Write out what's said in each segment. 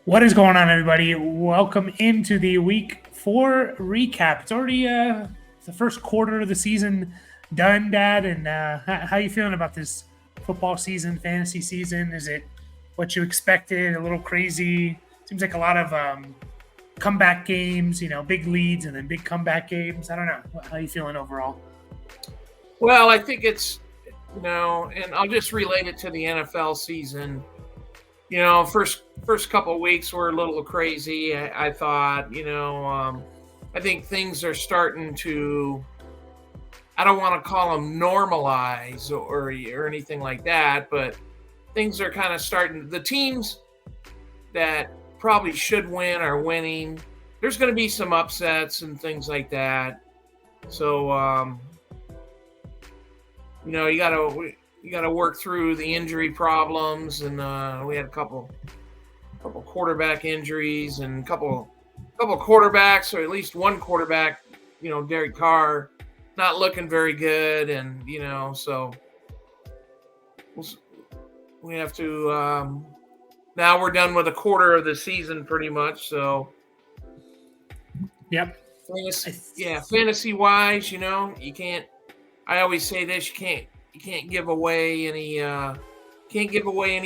What is going on, everybody? Welcome into the Week 4 recap. It's already the first quarter of the season done, Dad. And how you feeling about this football season, fantasy season? Is it what you expected? A little crazy? Seems like a lot of comeback games. Big leads and then big comeback games. I don't know. How you feeling overall? Well, I think it's, and I'll just relate it to the NFL season. First couple of weeks were a little crazy. I thought, I think things are starting to. I don't want to call them normalize or anything like that, but things are kind of starting. The teams that probably should win are winning. There's going to be some upsets and things like that. So, you got to work through the injury problems, and we had a couple quarterback injuries and a couple quarterbacks, or at least one quarterback, Derek Carr, not looking very good, and so we have to. Now we're done with a quarter of the season, pretty much. So, Yep. Fantasy wise, you can't. I always say this: you can't give away any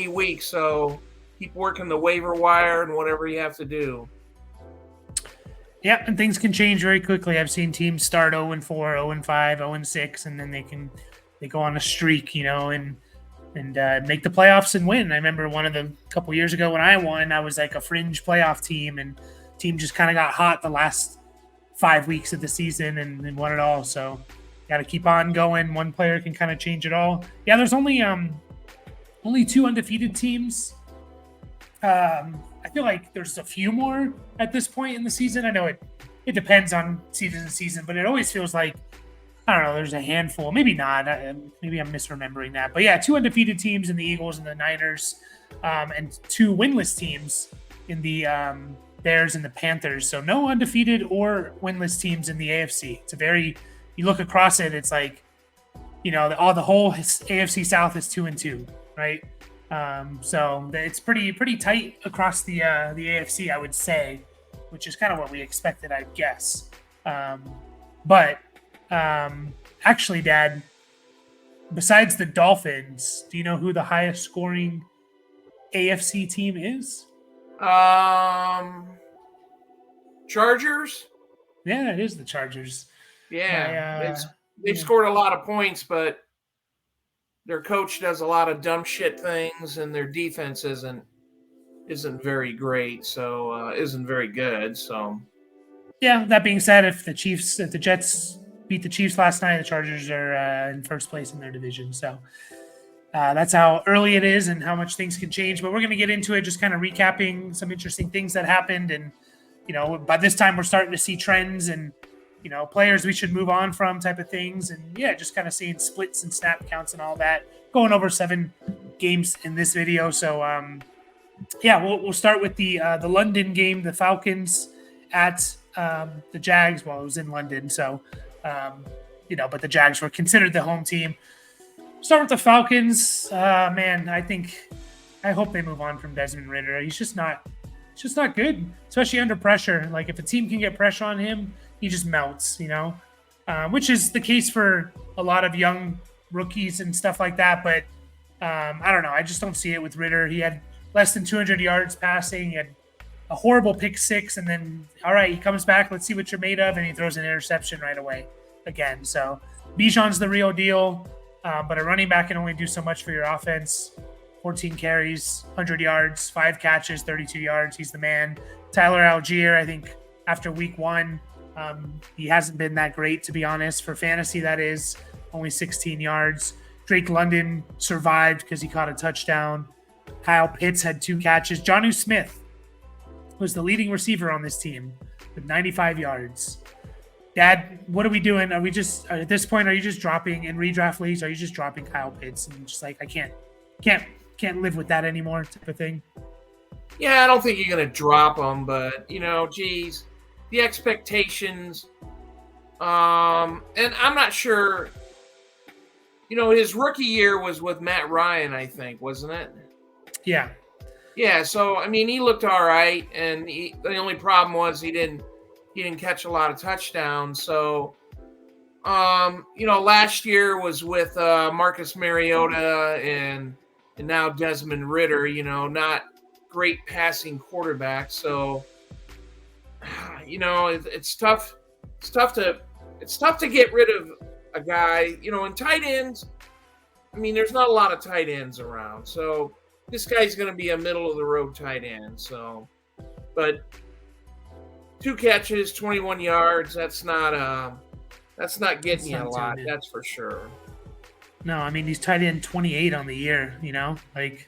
weeks. So keep working the waiver wire and whatever you have to do. Yeah, and things can change very quickly. I've seen teams start 0-4, 0-5, 0-6, and then they go on a streak, and make the playoffs and win. I remember one of the couple years ago when I won, I was like a fringe playoff team, and team just kind of got hot the last 5 weeks of the season and won it all. So got to keep on going. One player can kind of change it all. Yeah, there's only 2 undefeated teams. I feel like there's a few more at this point in the season. I know it depends on season to season, but it always feels like, I don't know, there's a handful. Maybe not. Maybe I'm misremembering that. But yeah, 2 undefeated teams in the Eagles and the Niners, and 2 winless teams in the Bears and the Panthers. So no undefeated or winless teams in the AFC. It's you look across it, it's like, the whole AFC South is 2-2, right? So it's pretty tight across the AFC, I would say, which is kind of what we expected, I guess. But actually, Dad, besides the Dolphins, do you know who the highest scoring AFC team is? Chargers? Yeah, it is the Chargers. Yeah, they've scored a lot of points, but their coach does a lot of dumb shit things, and their defense isn't very great, so isn't very good. So, yeah. That being said, if the Jets beat the Chiefs last night, the Chargers are in first place in their division. So that's how early it is and how much things can change. But we're going to get into it, just kind of recapping some interesting things that happened, and by this time we're starting to see trends and players we should move on from type of things. And yeah, just kind of seeing splits and snap counts and all that. Going over 7 games in this video. So, we'll start with the London game, the Falcons at the Jags. Well, it was in London. So, but the Jags were considered the home team. Start with the Falcons. Man, I hope they move on from Desmond Ridder. He's just not good, especially under pressure. Like if a team can get pressure on him, he just melts, which is the case for a lot of young rookies and stuff like that. But I don't know. I just don't see it with Ridder. He had less than 200 yards passing. He had a horrible pick 6. And then, all right, he comes back. Let's see what you're made of. And he throws an interception right away again. So Bijan's the real deal. But a running back can only do so much for your offense. 14 carries, 100 yards, 5 catches, 32 yards. He's the man. Tyler Algier, I think after week 1, he hasn't been that great, to be honest. For fantasy, that is only 16 yards. Drake London survived because he caught a touchdown. Kyle Pitts had 2 catches. Jonnu Smith was the leading receiver on this team with 95 yards. Dad, what are we doing? Are we just, at this point, are you just dropping in redraft leagues? Are you just dropping Kyle Pitts and just like, I can't live with that anymore type of thing? Yeah, I don't think you're going to drop him, but, geez, the expectations, and I'm not sure, his rookie year was with Matt Ryan, I think, wasn't it? Yeah. Yeah, so I mean, he looked all right, and the only problem was he didn't catch a lot of touchdowns. So, last year was with Marcus Mariota and now Desmond Ritter. Not great passing quarterbacks. So, it's tough. It's tough to get rid of a guy. In tight ends, I mean, there's not a lot of tight ends around. So this guy's going to be a middle of the road tight end. So, but 2 catches, 21 yards. That's not getting you a lot. That's for sure. No, I mean, he's tight end 28 on the year.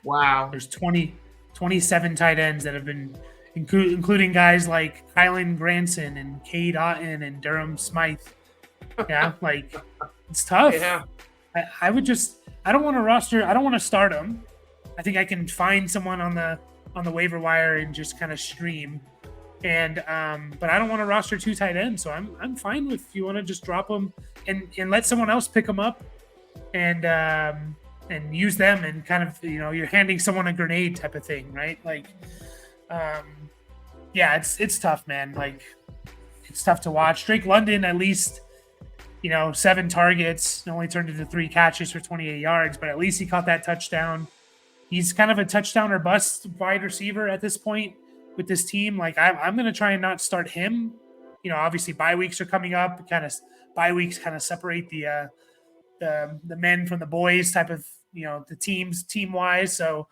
Wow. There's 27 tight ends that have been, including guys like Kylan Granson and Cade Otton and Durham Smythe. Yeah, it's tough. Yeah. I don't want to roster. I don't want to start him. I think I can find someone on the waiver wire and just kind of stream. And but I don't want to roster 2 tight ends, so I'm fine with if you want to just drop them and let someone else pick them up and use them and kind of you're handing someone a grenade type of thing, right? Yeah, it's tough, man. It's tough to watch. Drake London at least 7 targets, only turned into 3 catches for 28 yards, but at least he caught that touchdown. He's kind of a touchdown or bust wide receiver at this point with this team. I'm going to try and not start him. Obviously bye weeks are coming up. Bye weeks kind of separate the men from the boys type of, the team wise. So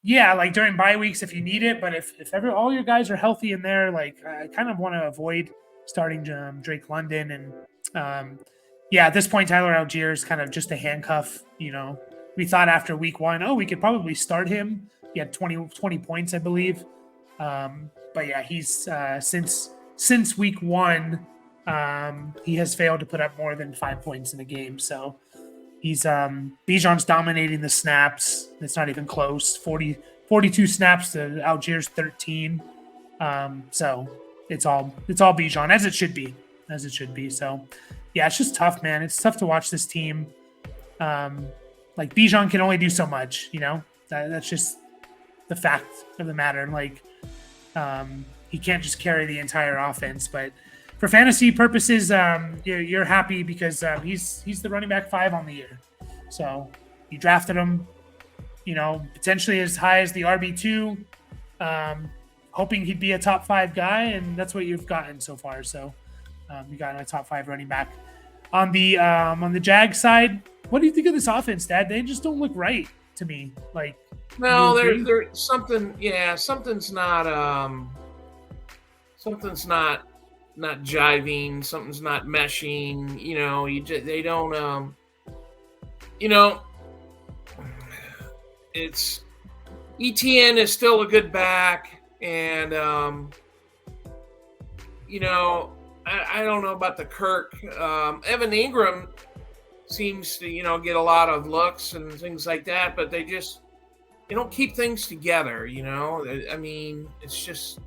yeah, during bye weeks if you need it, but if all your guys are healthy in there, I kind of want to avoid starting Drake London. And at this point, Tyler Algier is kind of just a handcuff. We thought after week 1, we could probably start him. He had 20 points, I believe. But yeah, he's since week 1, he has failed to put up more than 5 points in a game. So he's Bijan's dominating the snaps. It's not even close. 42 snaps to Algier's 13. So it's all Bijan, as it should be. So yeah, it's just tough, man. It's tough to watch this team. Bijan can only do so much, that's just the fact of the matter. He can't just carry the entire offense, but for fantasy purposes, you're happy because he's the running back 5 on the year. So you drafted him, potentially as high as the RB2, hoping he'd be a top 5 guy, and that's what you've gotten so far. So you got a top 5 running back. On the Jag side, what do you think of this offense, Dad? They just don't look right to me. No, there's something. Yeah, something's not jiving. Something's not meshing. They don't. It's ETN is still a good back, and I don't know about the Kirk. Evan Ingram seems to get a lot of looks and things like that, but they don't keep things together. I mean, it's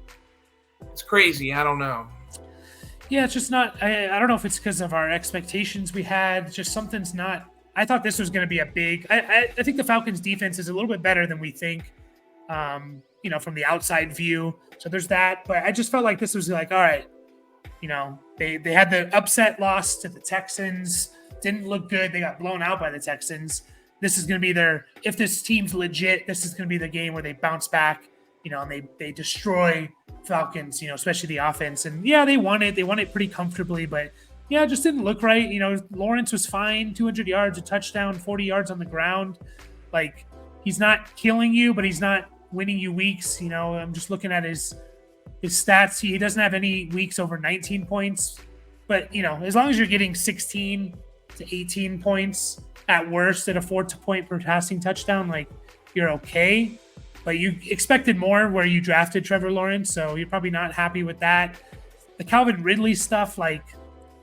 crazy. I don't know. Yeah, it's just not. I don't know if it's because of our expectations we had. Just something's not. I thought this was going to be a big. I think the Falcons' defense is a little bit better than we think. From the outside view. So there's that. But I just felt like this was all right. They had the upset loss to the Texans. Didn't look good. They got blown out by the Texans. This is going to be if this team's legit, this is going to be the game where they bounce back, and they destroy Falcons, especially the offense. And yeah, they won it. They won it pretty comfortably, but yeah, it just didn't look right. Lawrence was fine, 200 yards, a touchdown, 40 yards on the ground. He's not killing you, but he's not winning you weeks. I'm just looking at his stats. He doesn't have any weeks over 19 points, but as long as you're getting 16 to 18 points at worst at a 4-point per passing touchdown, you're okay. But you expected more where you drafted Trevor Lawrence, so you're probably not happy with that. The Calvin Ridley stuff, I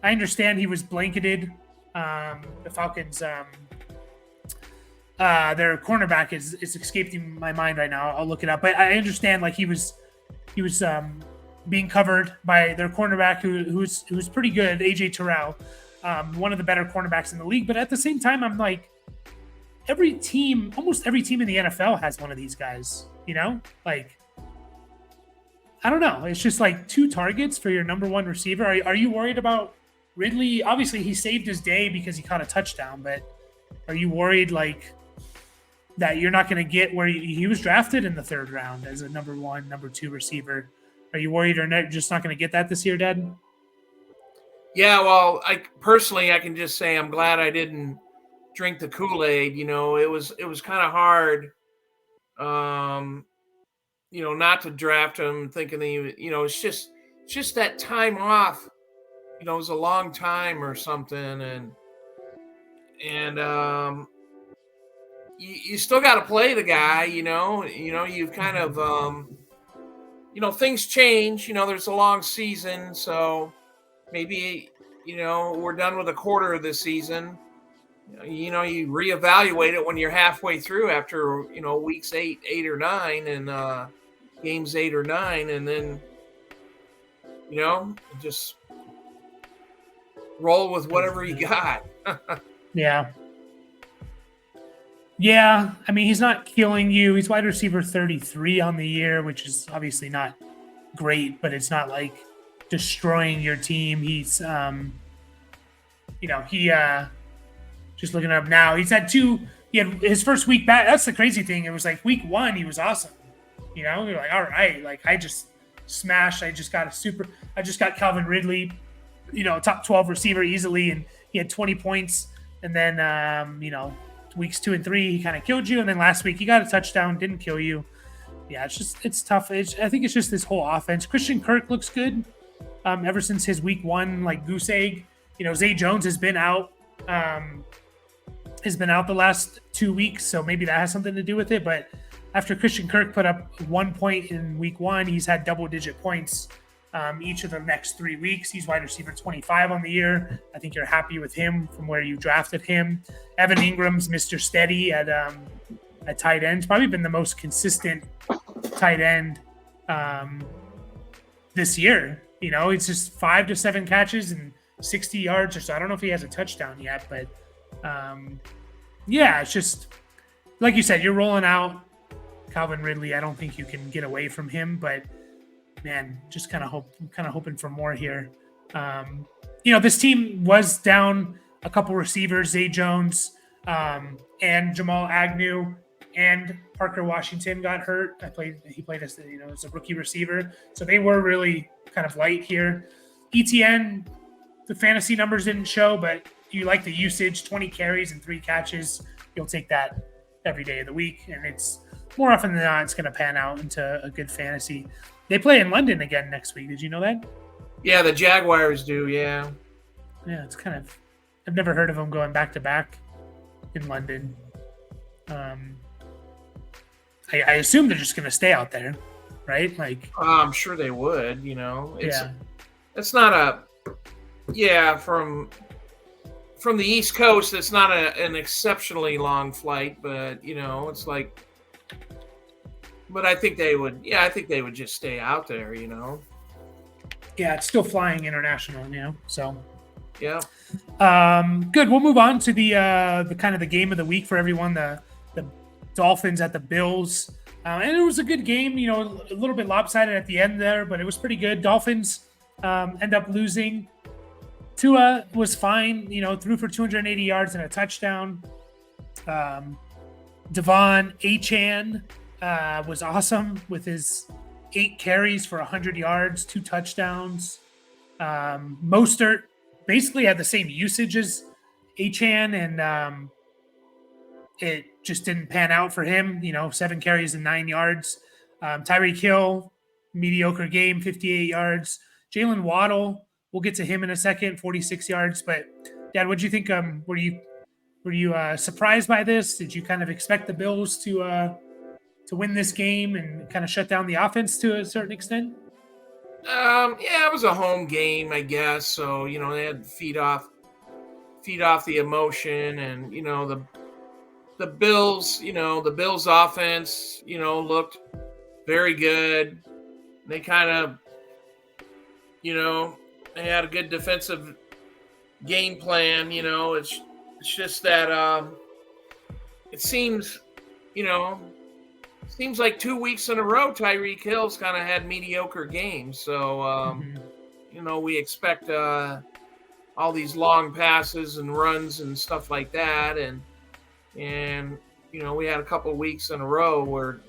understand he was blanketed. The Falcons, their cornerback is escaping my mind right now. I'll look it up, but I understand he was being covered by their cornerback who's pretty good, AJ Terrell, one of the better cornerbacks in the league. But at the same time, I'm almost every team in the NFL has one of these guys. Like, I don't know. It's just like 2 targets for your number 1 receiver. Are you worried about Ridley? Obviously, he saved his day because he caught a touchdown, but are you worried like that you're not going to get where he was drafted in the 3rd round as a number 1, number 2 receiver? Are you worried or just not going to get that this year, Dad? Yeah, well, I can just say I'm glad I didn't drink the Kool-Aid. It was kind of hard, not to draft him, thinking that it's just that time off. It was a long time or something, and you still got to play the guy. You've kind of things change. There's a long season, so maybe we're done with a quarter of the season. You reevaluate it when you're halfway through after weeks 8 or 9 and games 8 or 9, and then just roll with whatever you got. Yeah. Yeah, I mean, he's not killing you. He's wide receiver 33 on the year, which is obviously not great, but it's not like destroying your team. He's just looking up now, he had his first week back. That's the crazy thing. It was like week 1 he was awesome. You're like, all right, like I just smashed. I just got Calvin Ridley, top 12 receiver easily, and he had 20 points. And then weeks 2 and 3 he kind of killed you, and then last week he got a touchdown, didn't kill you. Yeah, it's tough. I think it's just this whole offense. Christian Kirk looks good ever since his week 1 like goose egg. Zay Jones has been out the last 2 weeks, so maybe that has something to do with it. But after Christian Kirk put up 1 point in week 1, he's had double-digit points each of the next 3 weeks. He's wide receiver 25 on the year. I think you're happy with him from where you drafted him. Evan Ingram's Mr. Steady at tight end. He's probably been the most consistent tight end this year. It's just 5 to 7 catches and 60 yards or so. I don't know if he has a touchdown yet, but it's just like you said, you're rolling out Calvin Ridley. I don't think you can get away from him, but man, just kind of hoping for more here. This team was down a couple receivers, Zay Jones and Jamal Agnew, and Parker Washington got hurt. He played as a rookie receiver, so they were really kind of light here. ETN, the fantasy numbers didn't show, but you like the usage, 20 carries and 3 catches. You'll take that every day of the week, and it's more often than not, it's going to pan out into a good fantasy. They play in London again next week. Did you know that? Yeah, the Jaguars do, yeah. Yeah, it's kind of... I've never heard of them going back-to-back in London. I assume they're just going to stay out there, right? Like, I'm sure they would, It's not a... Yeah, from the East Coast, it's not an exceptionally long flight, but, it's like... But I think they would just stay out there, Yeah, it's still flying international, so. Yeah. Good. We'll move on to the kind of the game of the week for everyone, the Dolphins at the Bills. And it was a good game, a little bit lopsided at the end there, but it was pretty good. Dolphins end up losing. Tua was fine, threw for 280 yards and a touchdown. Devon Achane was awesome with his 8 carries for 100 yards, 2 touchdowns. Mostert basically had the same usage as Achane, and it just didn't pan out for him. 7 carries and 9 yards. Tyreek Hill, mediocre game, 58 yards. Jalen Waddle, we'll get to him in a second, 46 yards. But Dad, what did you think? Were you surprised by this? Did you kind of expect the Bills to win this game and kind of shut down the offense to a certain extent? Yeah, it was a home game, I guess. So, they had to feed off the emotion, and, the Bills, the Bills offense, looked very good. They kind of, they had a good defensive game plan. It's just that it seems seems like 2 weeks in a row, Tyreek Hill's kind of had mediocre games. So, we expect all these long passes and runs and stuff like that. And we had a couple of weeks in a row where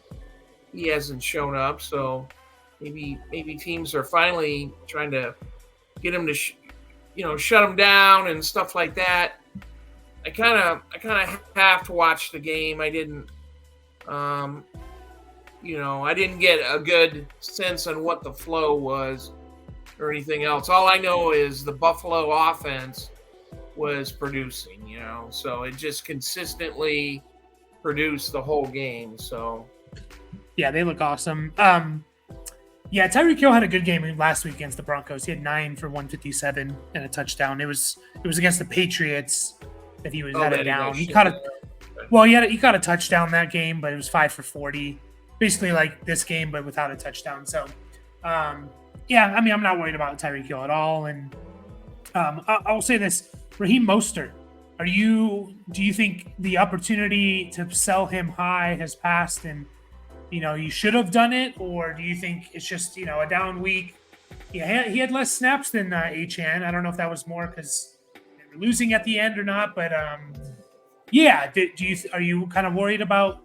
he hasn't shown up. So maybe teams are finally trying to get him to, shut him down and stuff like that. I kind of have to watch the game. I didn't, I didn't get a good sense on what the flow was or anything else. All I know is the Buffalo offense was producing, so it just consistently produced the whole game. So yeah, they look awesome. Yeah, Tyreek Hill had a good game last week against the Broncos. He had 9 for 157 and a touchdown. It was against the Patriots that he had it down. He caught he caught a touchdown that game, but it was 5 for 40, basically like this game, but without a touchdown. So, yeah, I mean, I'm not worried about Tyreek Hill at all. And I'll say this: Raheem Mostert. Do you think the opportunity to sell him high has passed, and you should have done it, or do you think it's just a down week? Yeah, he had less snaps than Achane. I don't know if that was more because they were losing at the end or not, but yeah. Are you kind of worried about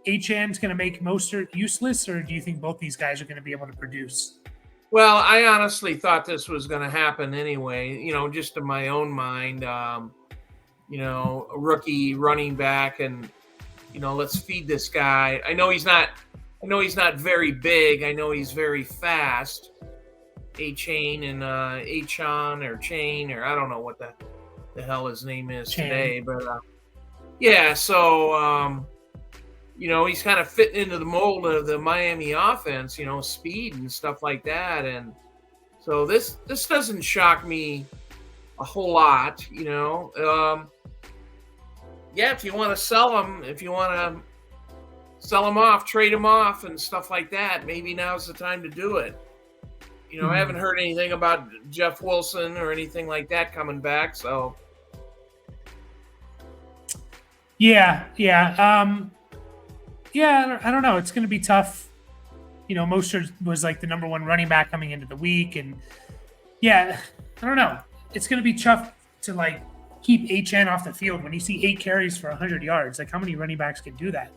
Achane's going to make Mostert useless, or do you think both these guys are going to be able to produce? Well, I honestly thought this was going to happen anyway. Just in my own mind, a rookie running back, and let's feed this guy. I know he's not very big. I know he's very fast. Achane and Achane or Chain, or I don't know what the hell his name is today, but yeah. So he's kind of fitting into the mold of the Miami offense. Speed and stuff like that, and so this doesn't shock me a whole lot. Yeah, if you want to sell him, off, trade him off and stuff like that, maybe now's the time to do it. I haven't heard anything about Jeff Wilson or anything like that coming back. So yeah. I don't know. It's going to be tough. Mostert was like the number 1 running back coming into the week, and yeah, I don't know. It's going to be tough to like keep Achane off the field when you see 8 carries for 100 yards. Like, how many running backs can do that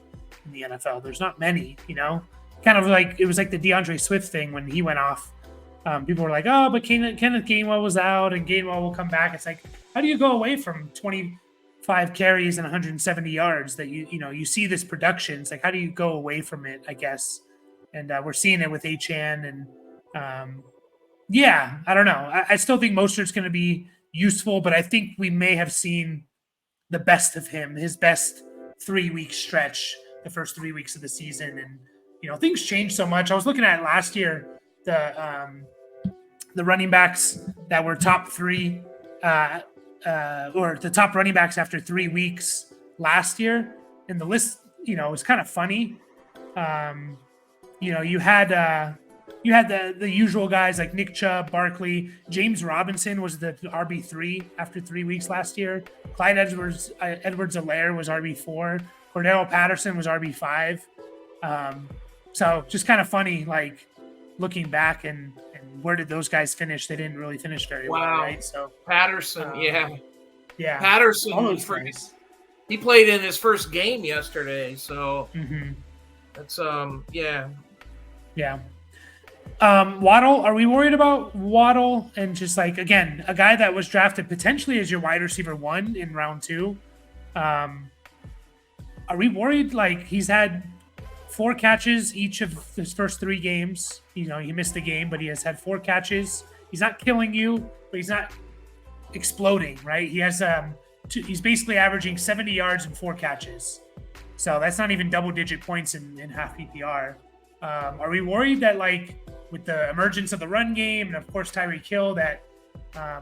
in the NFL? There's not many, kind of like it was like the DeAndre Swift thing when he went off. People were like, oh, but Kenneth Gainwell was out and Gainwell will come back. It's like, how do you go away from 25 carries and 170 yards that you see this production? It's like, how do you go away from it, I guess? And we're seeing it with Achane, and yeah, I don't know. I still think Mostert's going to be useful, but I think we may have seen the best of him, his best 3-week stretch, the first 3 weeks of the season. And, things changed so much. I was looking at last year, the running backs that were top 3, or the top running backs after 3 weeks last year. And the list, it was kind of funny. You had the usual guys like Nick Chubb, Barkley. James Robinson was the RB3 after 3 weeks last year. Clyde Edwards-Helaire was RB4. Cordell Patterson was RB5. So just kind of funny, like looking back and where did those guys finish? They didn't really finish very well, right? So Patterson, yeah. Patterson he played in his first game yesterday, so that's yeah. Waddle, are we worried about Waddle? And just like, again, a guy that was drafted potentially as your wide receiver 1 in round 2. Are we worried? Like, he's had 4 catches each of his first 3 games. He missed a game, but he has had 4 catches. He's not killing you, but he's not exploding, right? He has he's basically averaging 70 yards and 4 catches. So that's not even double-digit points in half PPR. Are we worried that, like, with the emergence of the run game and, of course, Tyreek Hill, that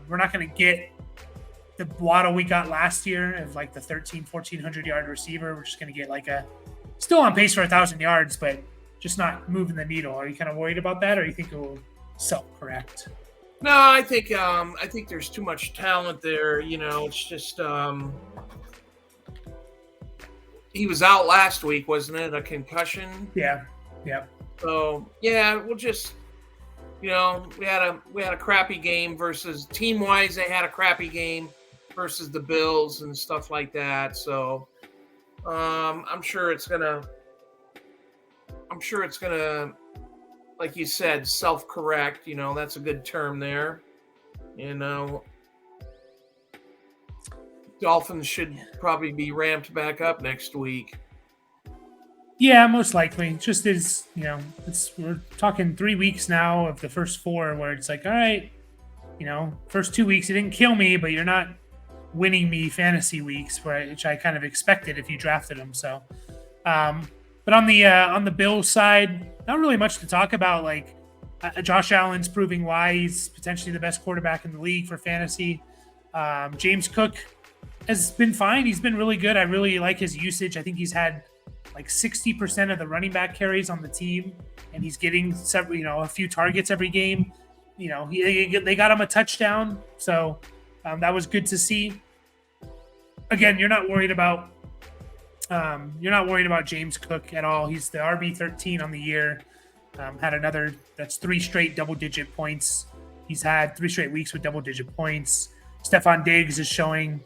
we're not going to get the Waddle we got last year of, like, the 1,400-yard receiver? We're just going to get, like, still on pace for 1,000 yards, but just not moving the needle. Are you kind of worried about that, or you think it will self-correct? No, I think there's too much talent there. It's just he was out last week, wasn't it? A concussion. Yeah. So yeah, we'll just, we had a crappy game versus team-wise. They had a crappy game versus the Bills and stuff like that. So I'm sure it's gonna, like you said, self-correct. That's a good term there. Dolphins should probably be ramped back up next week. Yeah, most likely. Just is, we're talking 3 weeks now of the first 4 where it's like, all right, first 2 weeks, it didn't kill me, but you're not winning me fantasy weeks, which I kind of expected if you drafted them. So, but on the Bills side, not really much to talk about. Like Josh Allen's proving why he's potentially the best quarterback in the league for fantasy. James Cook has been fine. He's been really good. I really like his usage. I think he's had like 60% of the running back carries on the team, and he's getting several, a few targets every game. They got him a touchdown, so that was good to see. Again, you're not worried about James Cook at all. He's the RB13 on the year. That's 3 straight double-digit points. He's had 3 straight weeks with double-digit points. Stephon Diggs is showing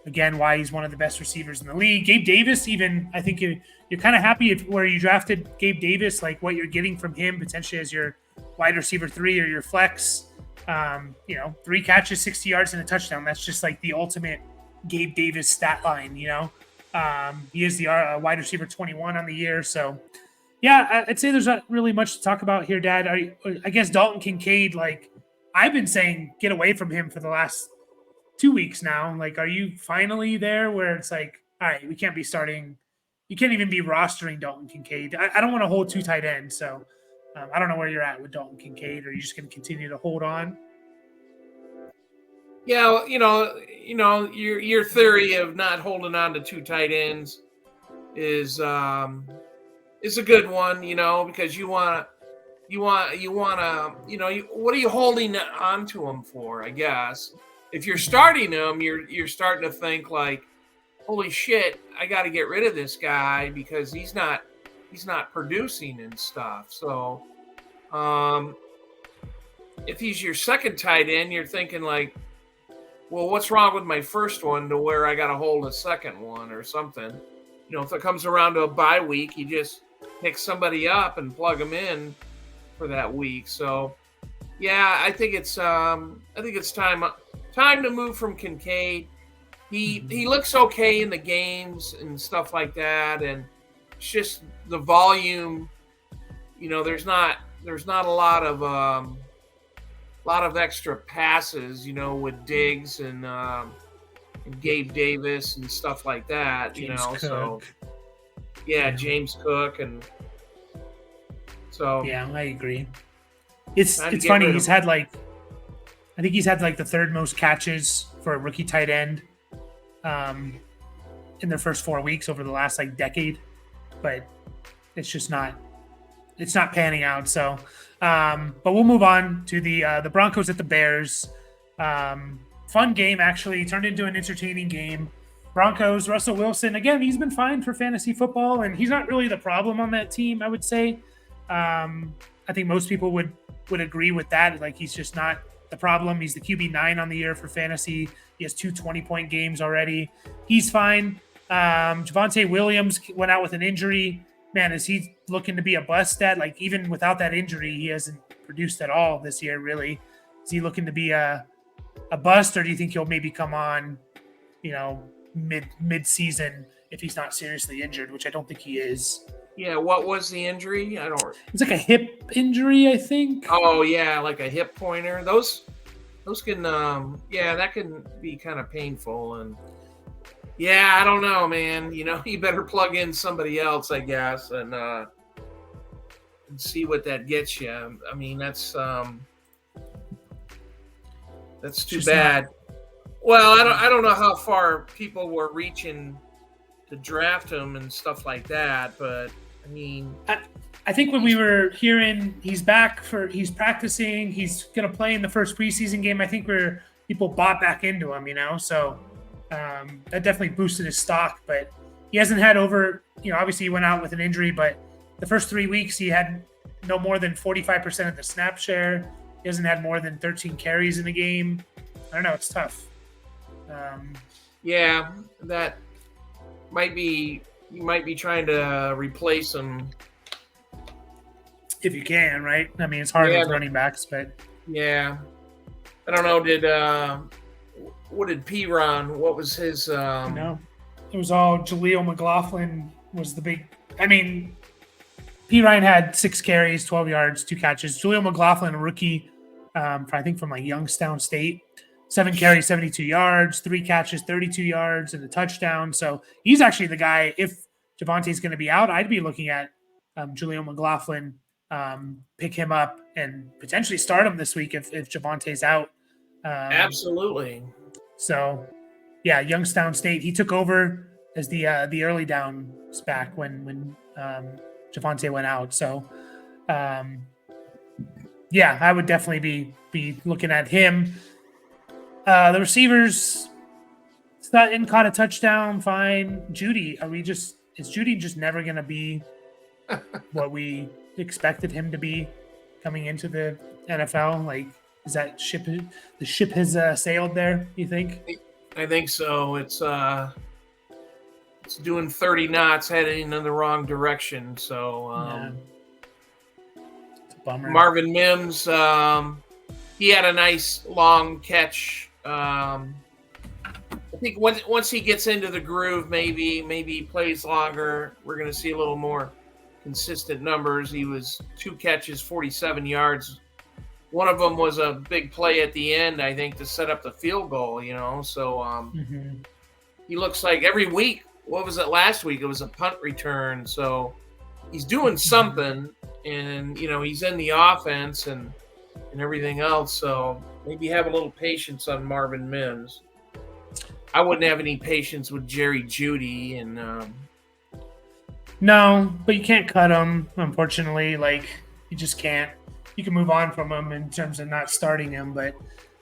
again why he's one of the best receivers in the league. Gabe Davis, even I think you're kind of happy where you drafted Gabe Davis, like what you're getting from him potentially as your wide receiver 3 or your flex. 3 catches, 60 yards, and a touchdown. That's just like the ultimate Gabe Davis stat line. He is the wide receiver 21 on the year. So yeah, I'd say there's not really much to talk about here, Dad. I guess Dalton Kincaid, like I've been saying, get away from him for the last 2 weeks now. Like, are you finally there where it's like, all right, we can't be starting. You can't even be rostering Dalton Kincaid. I don't want to hold 2 tight ends. So I don't know where you're at with Dalton Kincaid. Are you just going to continue to hold on? Yeah, your theory of not holding on to 2 tight ends is a good one, because you want to, what are you holding on to them for? I guess if you're starting them, you're starting to think like, holy shit, I got to get rid of this guy because he's not producing and stuff. So, if he's your second tight end, you're thinking like, well, what's wrong with my first one to where I got to hold a second one or something? If it comes around to a bye week, you just pick somebody up and plug them in for that week. So, yeah, I think it's time to move from Kincaid. He looks okay in the games and stuff like that, and it's just the volume. There's not a lot of extra passes, with Diggs and Gabe Davis and stuff like that. James Cook. So yeah, James Cook, and so yeah, I agree. It's funny. He's had I think he's had the 3rd most catches for a rookie tight end in their first 4 weeks over the last decade, but it's just not panning out. So, but we'll move on to the Broncos at the Bears. Fun game, actually turned into an entertaining game. Broncos, Russell Wilson, again, he's been fine for fantasy football, and he's not really the problem on that team, I would say. I think most people would agree with that. Like, he's just not the problem. He's the QB9 on the year for fantasy. He has 2 20-point games already. He's fine. Javonte Williams went out with an injury. Man, is he looking to be a bust at? Like, even without that injury, he hasn't produced at all this year, really. Is he looking to be a bust, or do you think he'll maybe come on, mid-season if he's not seriously injured, which I don't think he is? Yeah, what was the injury? It's like a hip injury, I think. Oh yeah, like a hip pointer. Those can that can be kind of painful, and yeah, I don't know, man. You better plug in somebody else, I guess, and see what that gets you. I mean, that's too bad. Well, I don't know how far people were reaching to draft him and stuff like that, but I mean, I think when we were hearing he's practicing, he's going to play in the first preseason game, I think people bought back into him, so that definitely boosted his stock. But He hasn't had over, obviously he went out with an injury, but the first 3 weeks he had no more than 45% of the snap share. He hasn't had more than 13 carries in a game. I don't know. It's tough. Yeah, that might be, you might be trying to replace him. If you can, right? I mean, it's hard with running backs, but. Yeah. I don't know. What did P-Ron, what was his? No, it was all Jaleel McLaughlin was the big. I mean, P. Ryan had 6 carries, 12 yards, 2 catches. Jaleel McLaughlin, a rookie, from like Youngstown State, 7 carries, 72 yards, 3 catches, 32 yards, and a touchdown. So he's actually the guy. If Javonte's going to be out, I'd be looking at Jaleel McLaughlin, pick him up and potentially start him this week if Javonte's out. Absolutely. So, yeah, Youngstown State. He took over as the early downs back when Javonte went out. So, yeah, I would definitely be looking at him. The receivers, Sutton caught a touchdown. Fine. Judy, is Judy just never going to be what we expected him to be coming into the NFL? Like, is that the ship has sailed there, you think? I think so. It's doing 30 knots heading in the wrong direction. So It's a bummer. Marvin Mims, he had a nice long catch. I think once he gets into the groove, maybe he plays longer. We're going to see a little more consistent numbers. He was 2 catches, 47 yards. One of them was a big play at the end, I think, to set up the field goal, So he looks like every week. What was it last week? It was a punt return. So he's doing something, and, he's in the offense and everything else. So maybe have a little patience on Marvin Mims. I wouldn't have any patience with Jerry Jeudy. And no, but you can't cut him, unfortunately. Like, you just can't. You can move on from him in terms of not starting him. But,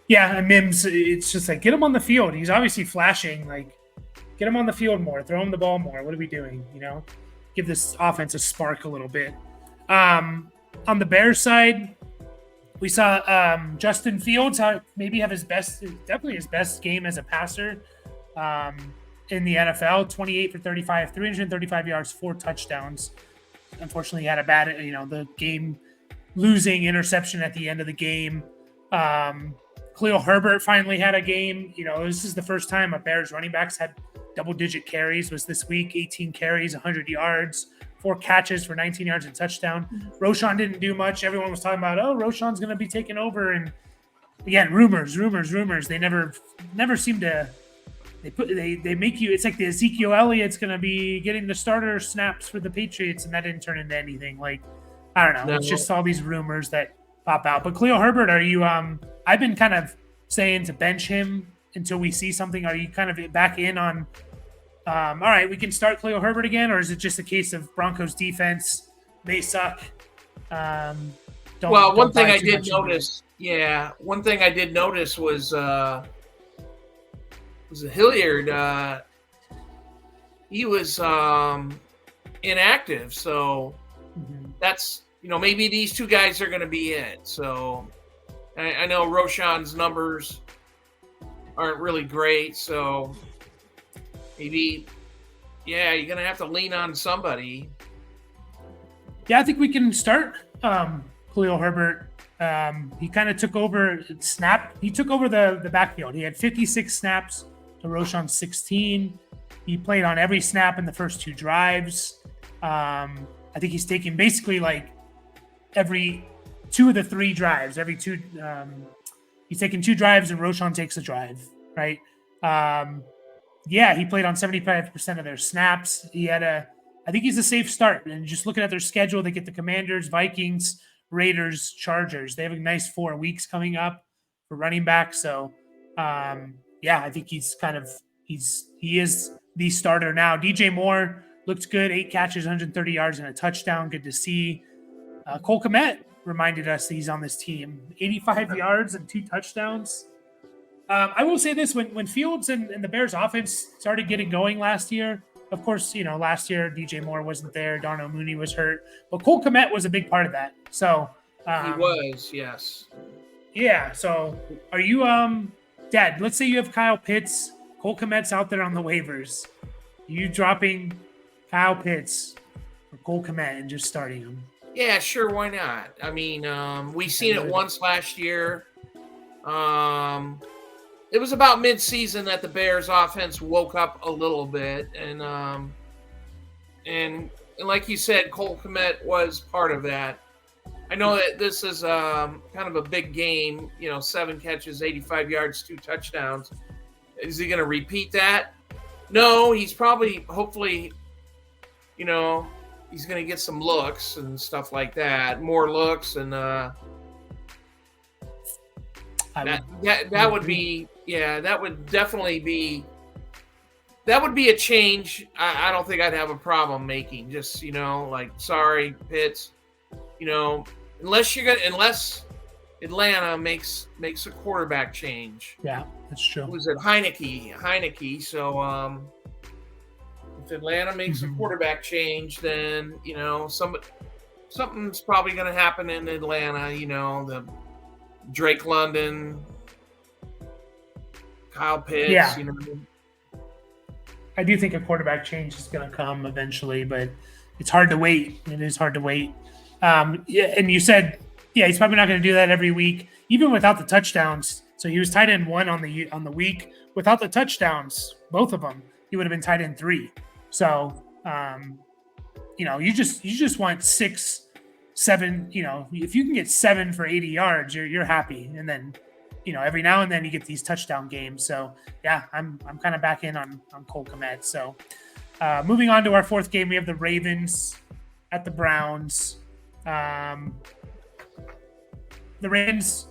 yeah, and Mims, it's just like, get him on the field. He's obviously flashing. Like, get him on the field more. Throw him the ball more. What are we doing, Give this offense a spark a little bit. On the Bears side, we saw Justin Fields definitely his best game as a passer in the NFL. 28 for 35, 335 yards, 4 touchdowns. Unfortunately, he had a bad, the game losing interception at the end of the game. Khalil Herbert finally had a game. This is the first time a Bears running backs had double-digit carries was this week. 18 carries, 100 yards, 4 catches for 19 yards and touchdown. Roschon didn't do much. Everyone was talking about, Roschon's going to be taking over. And again, rumors. They never seem to. They make you. It's like the Ezekiel Elliott's going to be getting the starter snaps for the Patriots, and that didn't turn into anything. Like, I don't know. No. It's just all these rumors that pop out. But Khalil Herbert, are you? I've been kind of saying to bench him until we see something. Are you kind of back in on? All right, we can start Khalil Herbert again, or is it just a case of Broncos defense? They suck. One thing I did notice was Hilliard. He was inactive, so that's maybe these 2 guys are going to be it. So I know Roschon's numbers aren't really great, so maybe you're going to have to lean on somebody. Yeah, I think we can start Khalil Herbert. He kind of took over He took over the backfield. He had 56 snaps to Roschon's 16. He played on every snap in the first 2 drives. I think he's taking basically like every 2 of the 3 drives. Every 2, he's taking 2 drives and Roschon takes a drive, right? He played on 75% of their snaps. I think he's a safe start. And just looking at their schedule, they get the Commanders, Vikings, Raiders, Chargers. They have a nice 4 weeks coming up for running back. So, I think he is the starter now. DJ Moore looked good. 8 catches, 130 yards, and a touchdown. Good to see. Cole Kmet reminded us that he's on this team. 85 yards and 2 touchdowns. I will say this, when Fields and the Bears offense started getting going last year, of course, last year DJ Moore wasn't there, Darnell Mooney was hurt, but Cole Kmet was a big part of that. So He was, yes. yeah. So are you, Dad? Let's say you have Kyle Pitts, Cole Kmet's out there on the waivers. You dropping Kyle Pitts for Cole Kmet and just starting him? Yeah, sure. Why not? I mean, we seen it once last year. It was about mid-season that the Bears offense woke up a little bit, and like you said, Cole Kmet was part of that. I know that this is kind of a big game, 7 catches, 85 yards, 2 touchdowns. Is he going to repeat that? No, he's probably, hopefully, he's going to get some looks and stuff like that, more looks, and that would be, that would definitely be, that would be a change. I don't think I'd have a problem making. Just sorry, Pitts, unless Atlanta makes a quarterback change. Yeah, that's true. Was it Heineke? So if Atlanta makes a quarterback change, then something's probably going to happen in Atlanta. The Drake London, Kyle Pitts. Yeah. I do think a quarterback change is going to come eventually, but it's hard to wait. It is hard to wait. And you said, he's probably not going to do that every week, even without the touchdowns. So he was tight end 1 on the week without the touchdowns, both of them. He would have been tight end 3. So, you just want 6, 7. If you can get 7 for 80 yards, you're happy. And then, every now and then you get these touchdown games. So yeah, I'm kind of back in on Cole Kmet. So moving on to our 4th game, we have the Ravens at the Browns. The Ravens,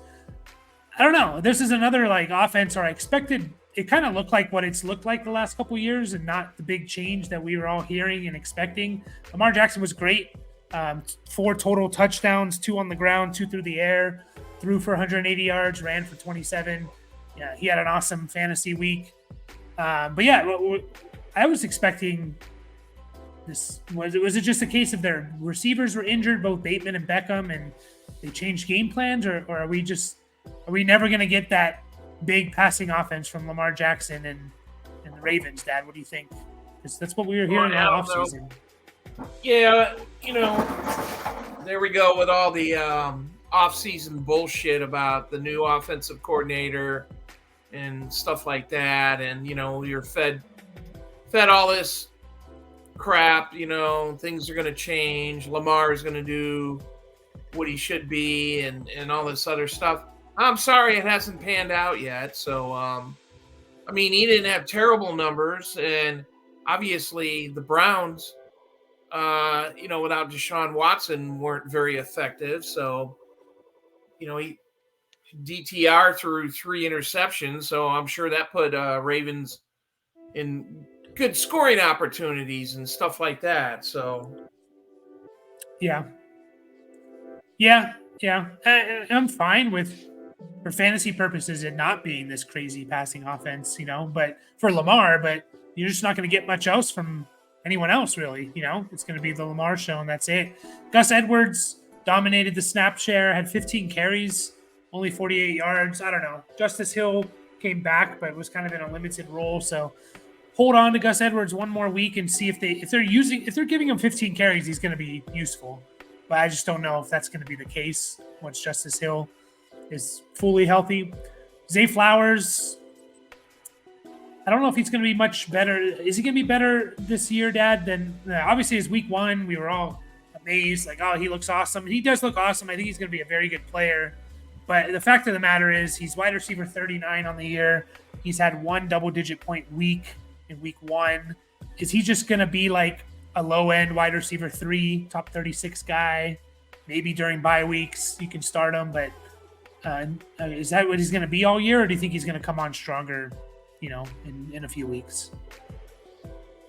I don't know. This is another offense, or I expected. It kind of looked like what it's looked like the last couple of years, and not the big change that we were all hearing and expecting. Lamar Jackson was great. 4 total touchdowns, 2 on the ground, 2 through the air, threw for 180 yards, ran for 27. Yeah, he had an awesome fantasy week. But yeah, I was expecting this. Was it just a case of their receivers were injured, both Bateman and Beckham, and they changed game plans, or are we never going to get that big passing offense from Lamar Jackson and the Ravens, Dad? What do you think? Because that's what we were hearing all offseason. Yeah, there we go with all the off-season bullshit about the new offensive coordinator and stuff like that, and you're fed all this crap. Things are going to change. Lamar is going to do what he should be, and all this other stuff. I'm sorry it hasn't panned out yet. So, he didn't have terrible numbers, and obviously the Browns, without Deshaun Watson, weren't very effective. So, he DTR threw 3 interceptions. So I'm sure that put Ravens in good scoring opportunities and stuff like that. So, yeah. I'm fine for fantasy purposes, it not being this crazy passing offense, but for Lamar, but you're just not going to get much else from anyone else, really. It's going to be the Lamar show, and that's it. Gus Edwards dominated the snap share, had 15 carries, only 48 yards. I don't know. Justice Hill came back, but was kind of in a limited role. So hold on to Gus Edwards one more week and see if they're giving him 15 carries, he's going to be useful. But I just don't know if that's going to be the case once Justice Hill is fully healthy. Zay Flowers, I don't know if he's going to be much better. Is he going to be better this year, Dad? Than obviously his week 1, we were all amazed, he looks awesome. He does look awesome. I think he's going to be a very good player. But the fact of the matter is, he's wide receiver 39 on the year. He's had 1 double-digit point week in week 1. Is he just going to be a low-end wide receiver 3, top 36 guy? Maybe during bye weeks you can start him, but is that what he's going to be all year, or do you think he's going to come on stronger, in a few weeks?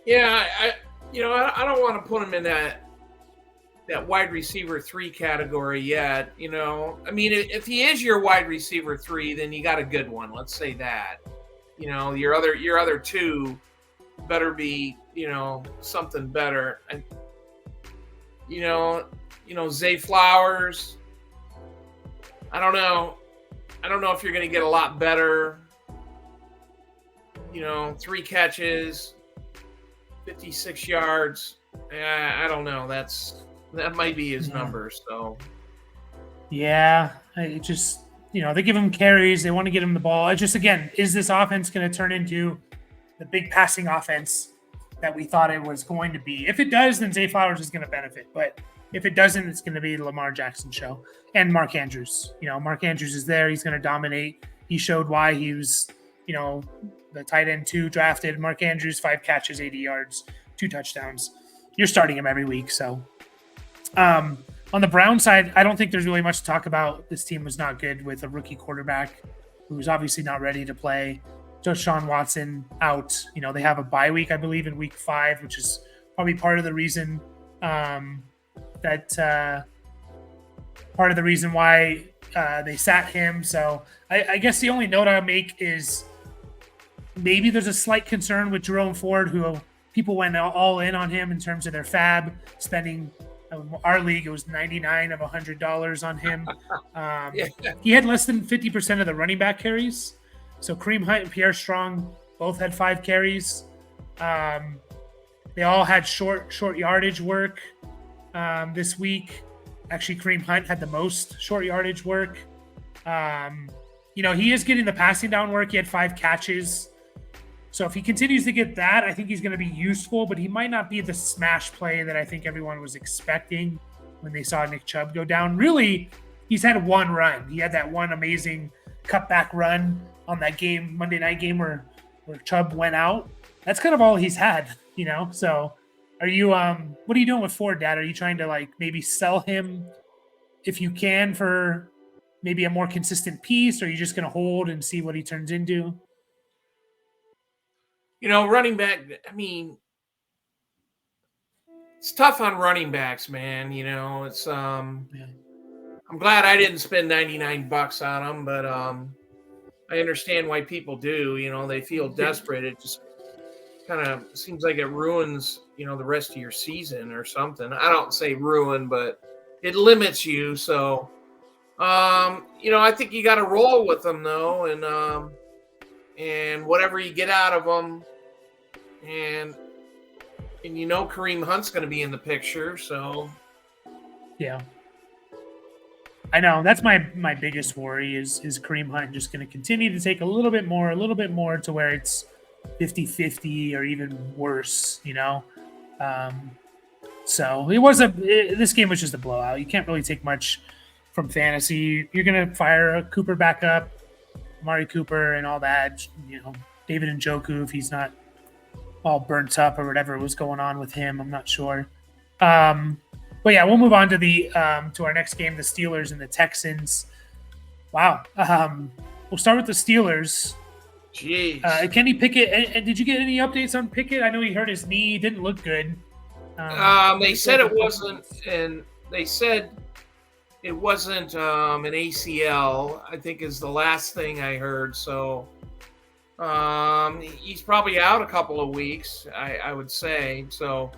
Yeah, I don't want to put him in that wide receiver 3 category yet. If he is your wide receiver 3, then you got a good one. Let's say that. Your other 2, better be, something better. And Zay Flowers. I don't know. I don't know if you're going to get a lot better. 3 catches, 56 yards. I don't know. That might be his number. So, yeah, it just they give him carries. They want to get him the ball. It just, again, is this offense going to turn into the big passing offense that we thought it was going to be? If it does, then Zay Flowers is going to benefit. But if it doesn't, it's going to be the Lamar Jackson show. And Mark Andrews. Mark Andrews is there. He's going to dominate. He showed why he was, the tight end 2 drafted. Mark Andrews, 5 catches, 80 yards, 2 touchdowns. You're starting him every week. So on the Brown side, I don't think there's really much to talk about. This team was not good with a rookie quarterback who was obviously not ready to play. Deshaun Watson out. They have a bye week, I believe, in week 5, which is probably part of the reason why they sat him. So I guess the only note I'll make is maybe there's a slight concern with Jerome Ford, who people went all in on him in terms of their fab spending. Our league, it was $99 of $100 on him. He had less than 50% of the running back carries. So Kareem Hunt and Pierre Strong both had 5 carries. They all had short yardage work this week. Actually, Kareem Hunt had the most short yardage work. He is getting the passing down work. He had 5 catches. So if he continues to get that, I think he's going to be useful, but he might not be the smash play that I think everyone was expecting when they saw Nick Chubb go down. Really, he's had one run. He had that one amazing cutback run on that game, Monday night game where Chubb went out. That's kind of all he's had, So are you what are you doing with Ford, Dad? Are you trying to maybe sell him if you can for maybe a more consistent piece, or are you just going to hold and see what he turns into? Running back, I mean, it's tough on running backs, man. It's I'm glad I didn't spend $99 on them, but I understand why people do. They feel desperate. It just kind of seems like it ruins, the rest of your season or something. I don't say ruin, but it limits you. So, I think you got to roll with them though, and whatever you get out of them, and Kareem Hunt's going to be in the picture, so yeah, I know that's my biggest worry is Kareem Hunt just going to continue to take a little bit more to where it's 50-50 or even worse, So this game was just a blowout. You can't really take much from fantasy. You're going to fire Cooper back up, Amari Cooper and all that, David Njoku, if he's not all burnt up or whatever was going on with him, I'm not sure. But yeah, we'll move on to to our next game, the Steelers and the Texans. Wow. We'll start with the Steelers. Jeez. Kenny Pickett, did you get any updates on Pickett? I know he hurt his knee, didn't look good. They said it wasn't, and they said it wasn't an ACL, I think is the last thing I heard. So he's probably out a couple of weeks, I would say. So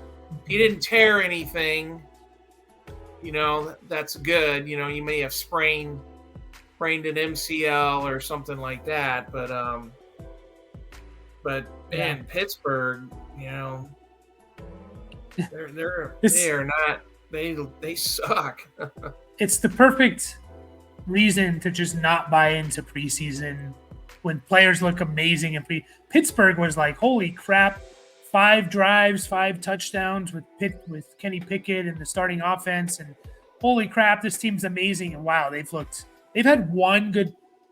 he didn't tear anything, that's good. You may have sprained an MCL or something like that. But man, Pittsburgh, they suck. It's the perfect reason to just not buy into preseason when players look amazing. And Pittsburgh was like, holy crap, 5 drives, 5 touchdowns with Kenny Pickett and the starting offense. And holy crap, this team's amazing. And wow, they've had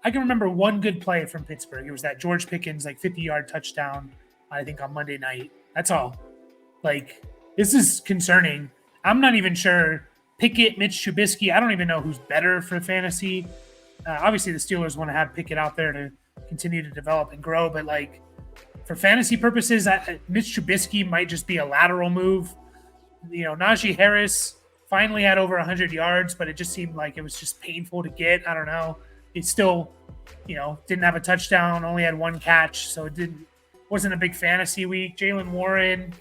I can remember one good play from Pittsburgh. It was that George Pickens 50-yard touchdown, I think on Monday night. That's all. This is concerning. I'm not even sure. Pickett, Mitch Trubisky, I don't even know who's better for fantasy. Obviously, the Steelers want to have Pickett out there to continue to develop and grow, but for fantasy purposes, Mitch Trubisky might just be a lateral move. Najee Harris finally had over 100 yards, but it just seemed like it was just painful to get. I don't know. It still, didn't have a touchdown, only had 1 catch, so it wasn't a big fantasy week. Jalen Warren,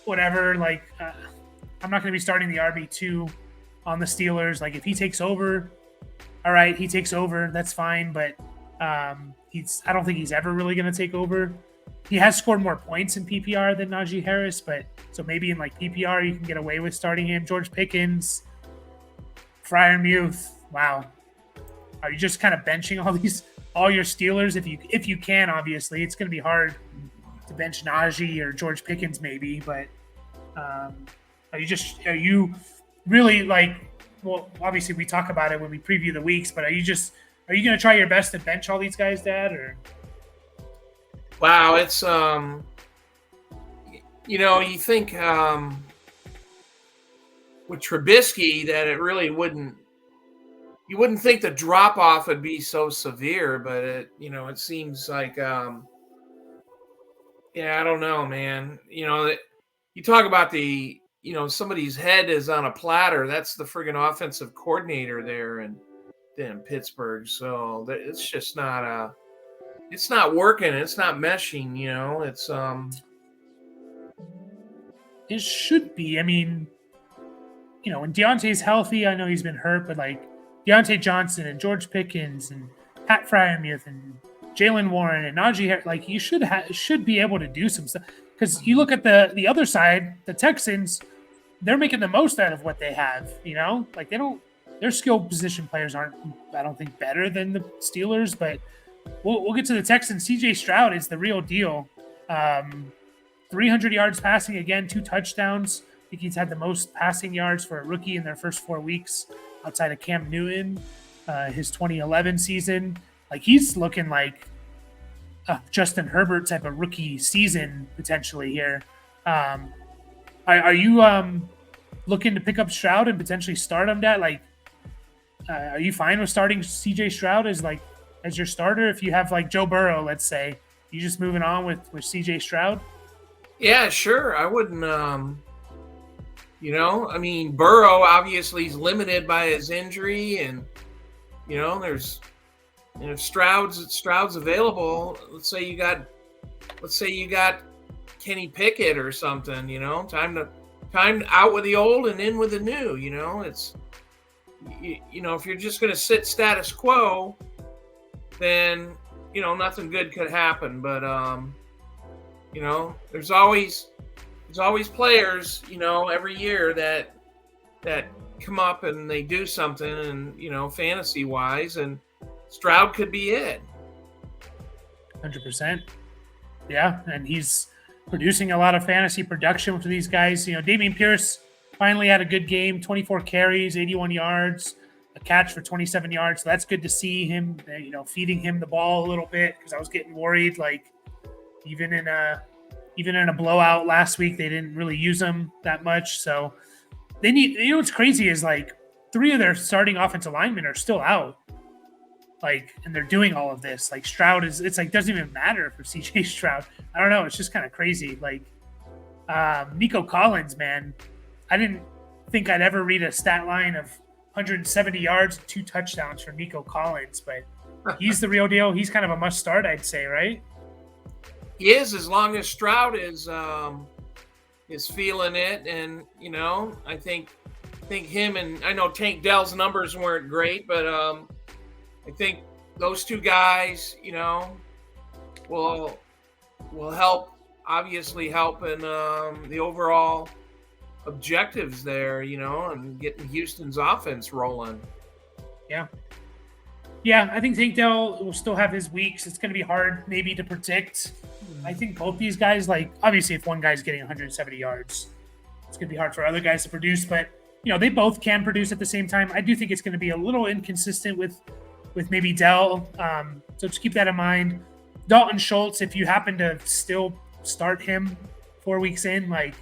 whatever. Like, I'm not going to be starting the RB2 on the Steelers. Like, if he takes over, all right, he takes over. That's fine. But I don't think he's ever really going to take over. He has scored more points in PPR than Najee Harris, but so maybe in like PPR you can get away with starting him. George Pickens, Freiermuth. Wow, are you just kind of benching all your Steelers if you can? Obviously, it's going to be hard to bench Najee or George Pickens maybe, but are you really like? Well, obviously we talk about it when we preview the weeks, but are you going to try your best to bench all these guys, Dad, or? Wow, it's you think with Trubisky that it really wouldn't think the drop off would be so severe, but it seems like I don't know, man. You talk about somebody's head is on a platter. That's the friggin' offensive coordinator there in Pittsburgh. So it's just not it's not working. It's not meshing, It's It should be. I mean, when Deontay's healthy, I know he's been hurt, but like Deontay Johnson and George Pickens and Pat Freiermuth and Jalen Warren and Najee Harris, like you should be able to do some stuff. Because you look at the other side, the Texans, they're making the most out of what they have. Like their skill position players aren't, I don't think, better than the Steelers, but. We'll get to the Texans. CJ Stroud is the real deal. 300 yards passing again, 2 touchdowns. I think he's had the most passing yards for a rookie in their first 4 weeks outside of Cam Newton, his 2011 season. Like he's looking like Justin Herbert type of rookie season potentially here. Are you looking to pick up Stroud and potentially start him? Like, are you fine with starting CJ Stroud as your starter? If you have like Joe Burrow, let's say, you just moving on with CJ Stroud? Yeah, sure. I wouldn't, Burrow obviously is limited by his injury and, there's, if Stroud's available, let's say you got Kenny Pickett or something, time out with the old and in with the new, it's, if you're just going to sit status quo, then nothing good could happen. But there's always players every year that come up and they do something, and fantasy wise, and Stroud could be it. 100%. Yeah, and he's producing a lot of fantasy production for these guys. Dameon Pierce finally had a good game, 24 carries, 81 yards. A catch for 27 yards. So that's good to see him, feeding him the ball a little bit, because I was getting worried. Like even in a blowout last week, they didn't really use him that much. So they need. What's crazy is like 3 of their starting offensive linemen are still out. Like, and they're doing all of this. Like Stroud it's like doesn't even matter for CJ Stroud. I don't know. It's just kind of crazy. Like Nico Collins, man, I didn't think I'd ever read a stat line of 170 yards, 2 touchdowns for Nico Collins, but he's the real deal. He's kind of a must start, I'd say, right? He is, as long as Stroud is feeling it, and I think him, and I know Tank Dell's numbers weren't great, but I think those 2 guys, will help in the overall objectives there, and getting Houston's offense rolling. Yeah, I think Tank Dell will still have his weeks. It's going to be hard maybe to predict. I think both these guys, like obviously if one guy's getting 170 yards, it's going to be hard for other guys to produce, but they both can produce at the same time. I do think it's going to be a little inconsistent with maybe Dell. So just keep that in mind. Dalton Schultz, if you happen to still start him 4 weeks in, like,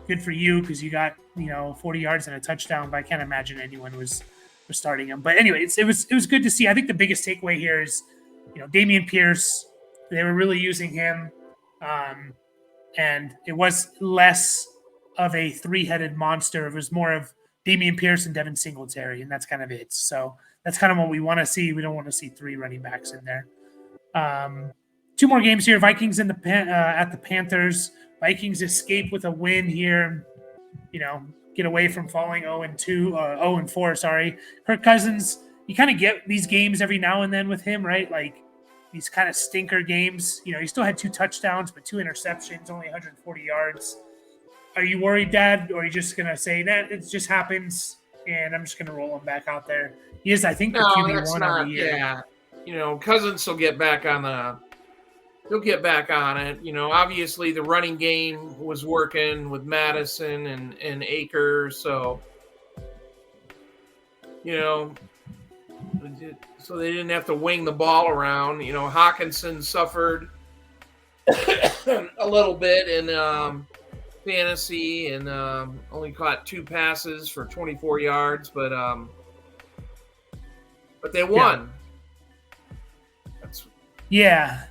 good for you, because you got 40 yards and a touchdown, but I can't imagine anyone was starting him. But anyway, it was good to see. I think the biggest takeaway here is Dameon Pierce, they were really using him, and it was less of a 3-headed monster. It was more of Dameon Pierce and Devin Singletary, and that's kind of it. So that's kind of what we want to see. We don't want to see 3 running backs in there. 2 more games here. Vikings at the Panthers. Vikings escape with a win here. Get away from falling 0-4. Sorry, Kirk Cousins. You kind of get these games every now and then with him, right? Like these kind of stinker games. He still had 2 touchdowns, but 2 interceptions, only 140 yards. Are you worried, Dad, or are you just gonna say that it just happens and I'm just gonna roll him back out there? He is, I think, the QB1 on the year. Yeah, Cousins will get back on it. Obviously the running game was working with Madison and Akers, so so they didn't have to wing the ball around. Hawkinson suffered a little bit in fantasy and only caught 2 passes for 24 yards, but they won. Yeah.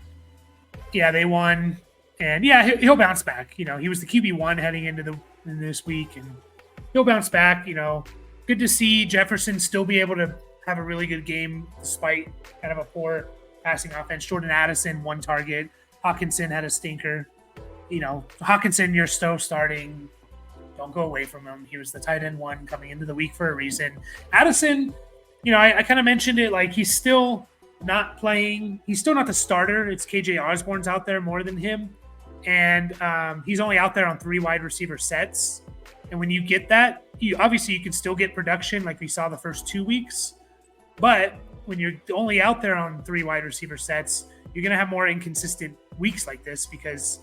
Yeah, they won, and he'll bounce back. He was the QB1 heading into this week, and he'll bounce back. Good to see Jefferson still be able to have a really good game despite kind of a poor passing offense. Jordan Addison, 1 target. Hawkinson had a stinker. Hawkinson, you're still starting. Don't go away from him. He was the tight end 1 coming into the week for a reason. Addison, I kind of mentioned it, like he's still not playing. He's still not the starter. It's KJ Osborne's out there more than him. And he's only out there on 3 wide receiver sets. And when you get that, you can still get production like we saw the first 2 weeks. But when you're only out there on 3 wide receiver sets, you're going to have more inconsistent weeks like this because,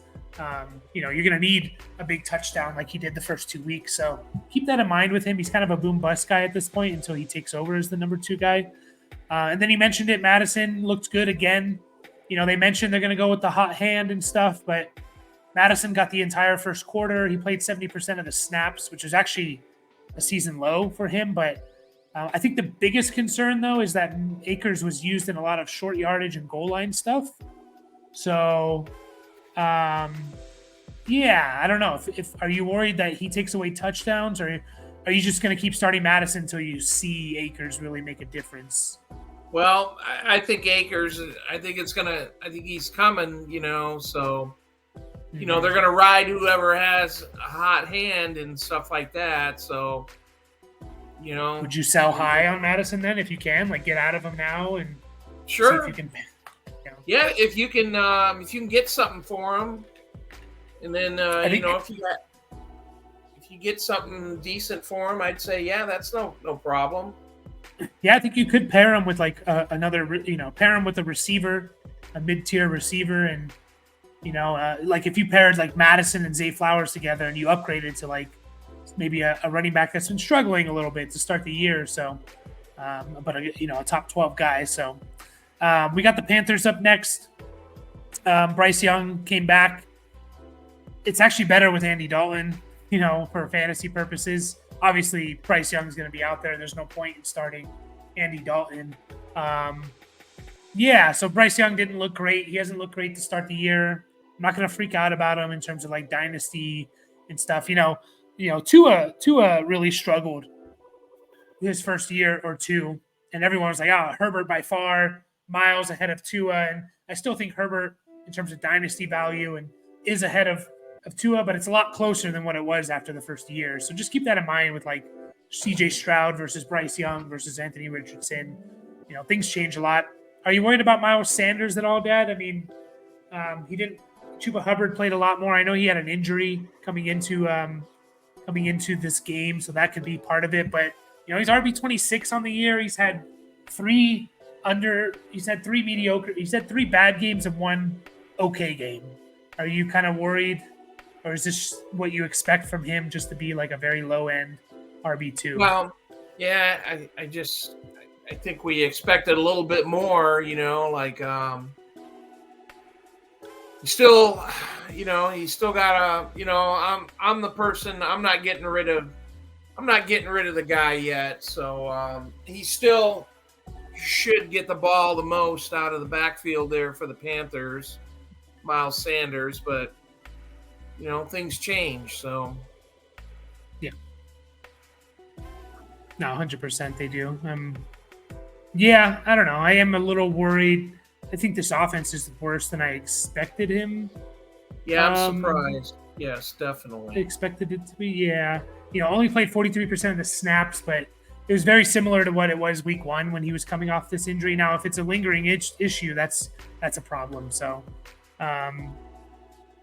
you're going to need a big touchdown like he did the first 2 weeks. So keep that in mind with him. He's kind of a boom bust guy at this point until he takes over as the number 2 guy. And then he mentioned it. Madison looked good again. They mentioned they're going to go with the hot hand and stuff, but Madison got the entire first quarter. He played 70% of the snaps, which is actually a season low for him. But I think the biggest concern, though, is that Akers was used in a lot of short yardage and goal line stuff. So, I don't know. If are you worried that he takes away touchdowns, or are you just going to keep starting Madison until you see Akers really make a difference? Well, I think Akers. I think he's coming. So they're going to ride whoever has a hot hand and stuff like that. So would you sell high on Madison then if you can, like get out of him now and sure see if you can? Yeah, if you can get something for him, and then if you get something decent for him, I'd say that's no problem. Yeah, I think you could pair him with like pair him with a receiver, a mid-tier receiver, and like if you paired like Madison and Zay Flowers together and you upgraded to like maybe a running back that's been struggling a little bit to start the year, so but a top 12 guy. So we got the Panthers up next. Bryce Young came back. It's actually better with Andy Dalton, for fantasy purposes. Obviously, Bryce Young is going to be out there. There's no point in starting Andy Dalton. So Bryce Young didn't look great. He hasn't looked great to start the year. I'm not going to freak out about him in terms of like dynasty and stuff. Tua really struggled his first year or two, and everyone was like, Herbert by far, miles ahead of Tua. And I still think Herbert, in terms of dynasty value, and is ahead of Tua, but it's a lot closer than what it was after the first year. So just keep that in mind with like CJ Stroud versus Bryce Young versus Anthony Richardson. Things change a lot. Are you worried about Miles Sanders at all, Dad? I mean, he didn't. Chuba Hubbard played a lot more. I know he had an injury coming into this game, so that could be part of it. But he's RB26 on the year. He's had 3 mediocre. He's had 3 bad games and 1 okay game. Are you kind of worried? Or is this what you expect from him, just to be like a very low-end RB2? Well, yeah, I think we expected a little bit more, he's still got I'm the person, I'm not getting rid of the guy yet. So he still should get the ball the most out of the backfield there for the Panthers, Miles Sanders, but things change, so. Yeah. No, 100% they do. I don't know. I am a little worried. I think this offense is worse than I expected him. Yeah, I'm surprised. Yes, definitely. Expected it to be. Yeah, only played 43% of the snaps, but it was very similar to what it was week 1 when he was coming off this injury. Now, if it's a lingering issue, that's a problem. So,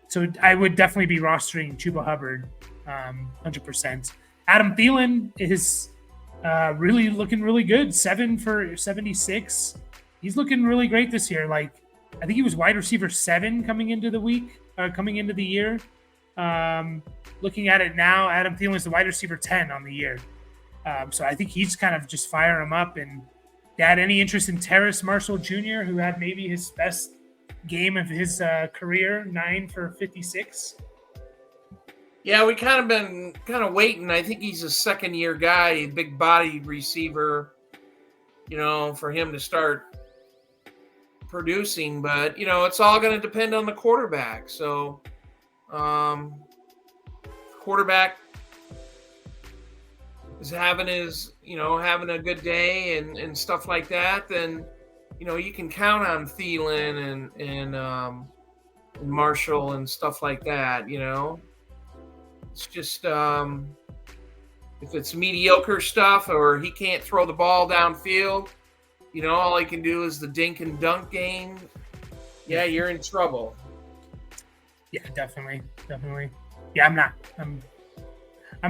so I would definitely be rostering Chuba Hubbard, 100%. Adam Thielen is really looking really good. 7 for 76. He's looking really great this year. Like, I think he was wide receiver 7 coming into the year. Looking at it now, Adam Thielen is the wide receiver 10 on the year. So I think he's kind of just firing him up. And had any interest in Terrace Marshall Jr., who had maybe his best game of his career, 9 for 56? Yeah, we been waiting. I think he's a second-year guy, big-bodied receiver, for him to start producing. But, it's all going to depend on the quarterback. So, quarterback is having a good day and stuff like that, then, you can count on Thielen and Marshall and stuff like that, It's just if it's mediocre stuff or he can't throw the ball downfield, all he can do is the dink and dunk game. Yeah, you're in trouble. Yeah, definitely. Yeah, I'm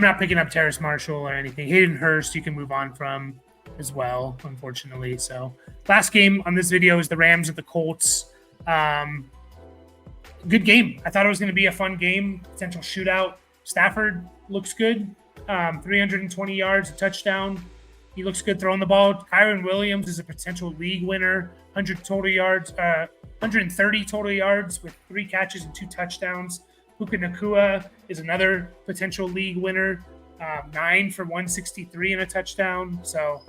not picking up Terrace Marshall or anything. Hayden Hurst, you can move on from as well, unfortunately. So, last game on this video is the Rams at the Colts. Good game. I thought it was going to be a fun game, potential shootout. Stafford looks good, 320 yards, a touchdown. He looks good throwing the ball. Kyron Williams is a potential league winner, 130 total yards with 3 catches and 2 touchdowns. Puka Nacua is another potential league winner, 9 for 163 and a touchdown. So,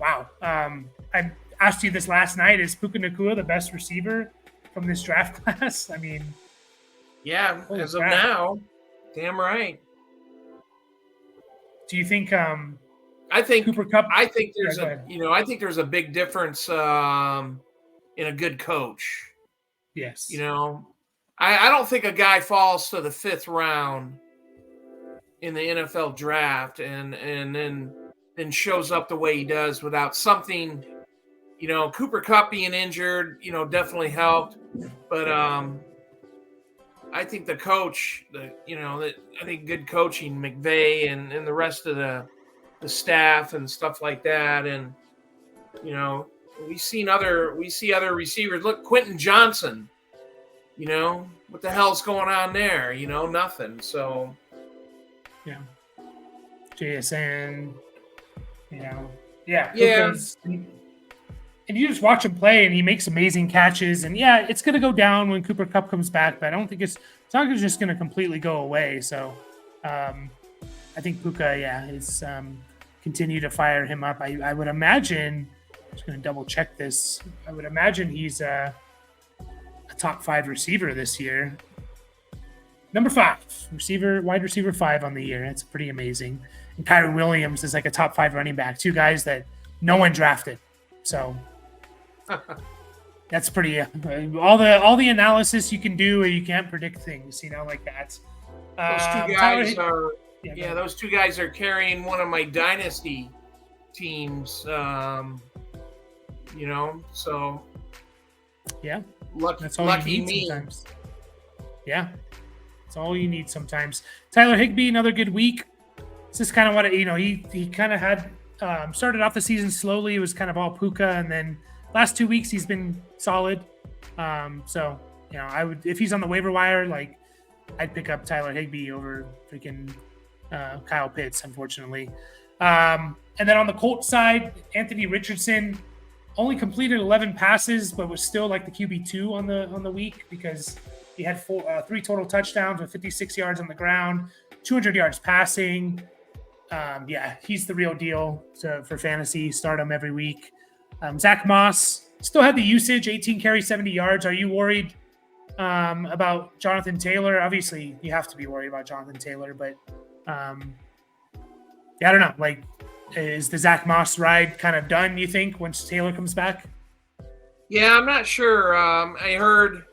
wow. I asked you this last night. Is Puka Nacua the best receiver from this draft class? I mean, yeah, as of now. Damn right. Do you think? I think Cooper Kupp. I think there's I think there's a big difference in a good coach. Yes. I don't think a guy falls to the 5th round in the NFL draft and then shows up the way he does without something. Cooper Kupp being injured, definitely helped, but I think the coach, I think good coaching, McVay and the rest of the staff and stuff like that, and we see other receivers. Look, Quentin Johnson. What the hell's going on there? Nothing. So, yeah, JSN. Yeah. And you just watch him play, and he makes amazing catches. And yeah, it's going to go down when Cooper Kupp comes back, but I don't think it's not just going to completely go away. So, I think Puka, is continue to fire him up. I would imagine. I'm just going to double check this. I would imagine he's a top 5 receiver this year. Number 5 receiver, wide receiver 5 on the year. That's pretty amazing. And Kyron Williams is like a top 5 running back. 2 guys that no one drafted. So that's pretty all the analysis you can do, and you can't predict things, like that. Those 2 guys are carrying one of my dynasty teams. So yeah, that's all you need sometimes. Yeah, that's all you need sometimes. Tyler Higbee, another good week. This is kind of what he kind of had. Started off the season slowly. It was kind of all Puka, and then last 2 weeks he's been solid. So I would, if he's on the waiver wire, I'd pick up Tyler Higbee over freaking Kyle Pitts, unfortunately. And then on the Colts side, Anthony Richardson only completed 11 passes, but was still like the QB2 on the week because he had 3 total touchdowns with 56 yards on the ground, 200 yards passing. He's the real deal for fantasy. Start him every week. Zach Moss still had the usage, 18 carries, 70 yards. Are you worried about Jonathan Taylor? Obviously, you have to be worried about Jonathan Taylor, but I don't know. Is the Zach Moss ride kind of done, you think, once Taylor comes back? Yeah, I'm not sure. I heard,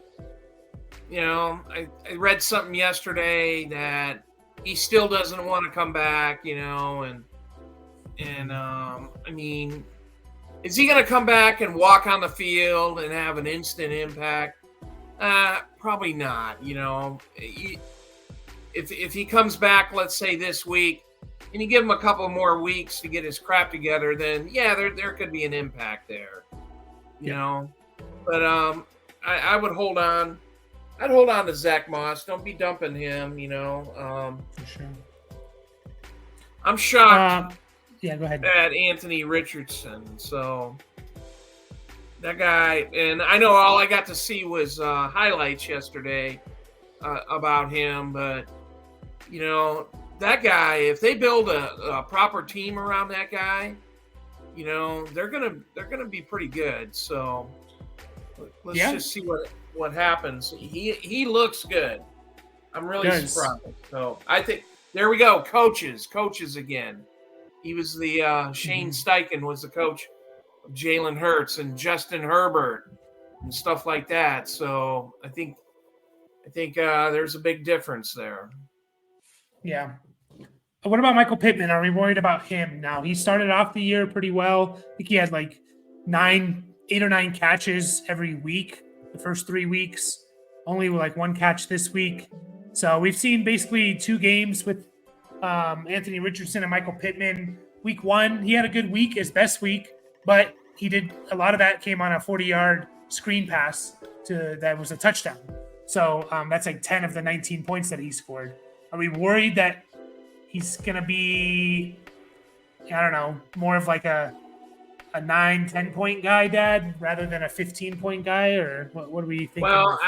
I read something yesterday that he still doesn't want to come back, I mean, is he going to come back and walk on the field and have an instant impact? Probably not. If he comes back, let's say this week, and you give him a couple more weeks to get his crap together, then yeah, there could be an impact there. You know, but I would hold on. I'd hold on to Zach Moss. Don't be dumping him. For sure. I'm shocked. Yeah, go ahead. At Anthony Richardson. So that guy, and I know all I got to see was highlights yesterday about him, but that guy, if they build a proper team around that guy, they're gonna be pretty good. So let's just see what happens. He looks good. I'm really surprised. So I think there we go. Coaches again. He was the Shane Steichen was the coach of Jalen Hurts and Justin Herbert and stuff like that. So I think there's a big difference there. Yeah. What about Michael Pittman? Are we worried about him now? He started off the year pretty well. I think he had like 8 or 9 catches every week, the first 3 weeks. Only like 1 catch this week. So we've seen basically 2 games with Anthony Richardson and Michael Pittman. Week 1, he had a good week, his best week, but he did a lot of that came on a 40-yard screen pass that was a touchdown. So that's like 10 of the 19 points that he scored. Are we worried that he's going to be, I don't know, more of like a 9-10 point guy, Dad, rather than a 15-point guy? Or what do we think? Well,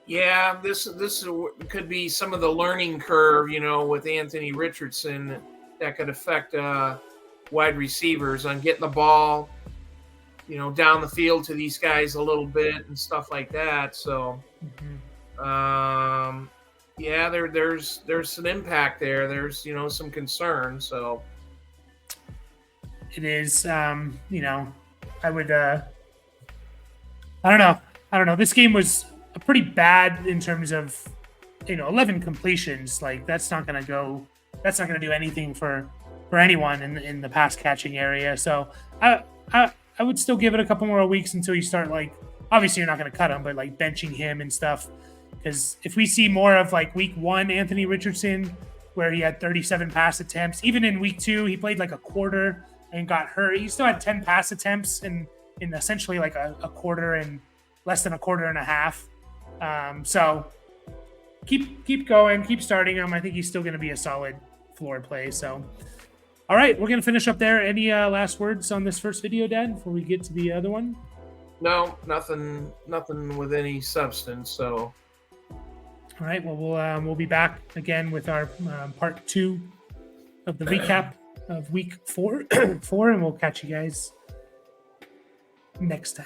this could be some of the learning curve, with Anthony Richardson that could affect wide receivers on getting the ball, down the field to these guys a little bit and stuff like that. So, there's an impact there. There's, some concern. So it is, I would, I don't know. This game was pretty bad in terms of, 11 completions. Like that's not going to do anything for anyone in the pass catching area. So I would still give it a couple more weeks until you start, like, obviously you're not going to cut him, but like benching him and stuff. Because if we see more of like week 1, Anthony Richardson, where he had 37 pass attempts, even in week 2, he played like a quarter and got hurt. He still had 10 pass attempts in essentially like a quarter and less than a quarter and a half. So keep going, keep starting him. I think he's still going to be a solid floor play. So, all right, we're going to finish up there. Any last words on this first video, Dad, before we get to the other one? No, nothing with any substance. So, all right, well, we'll be back again with our part 2 of the recap of week 4, and we'll catch you guys next time.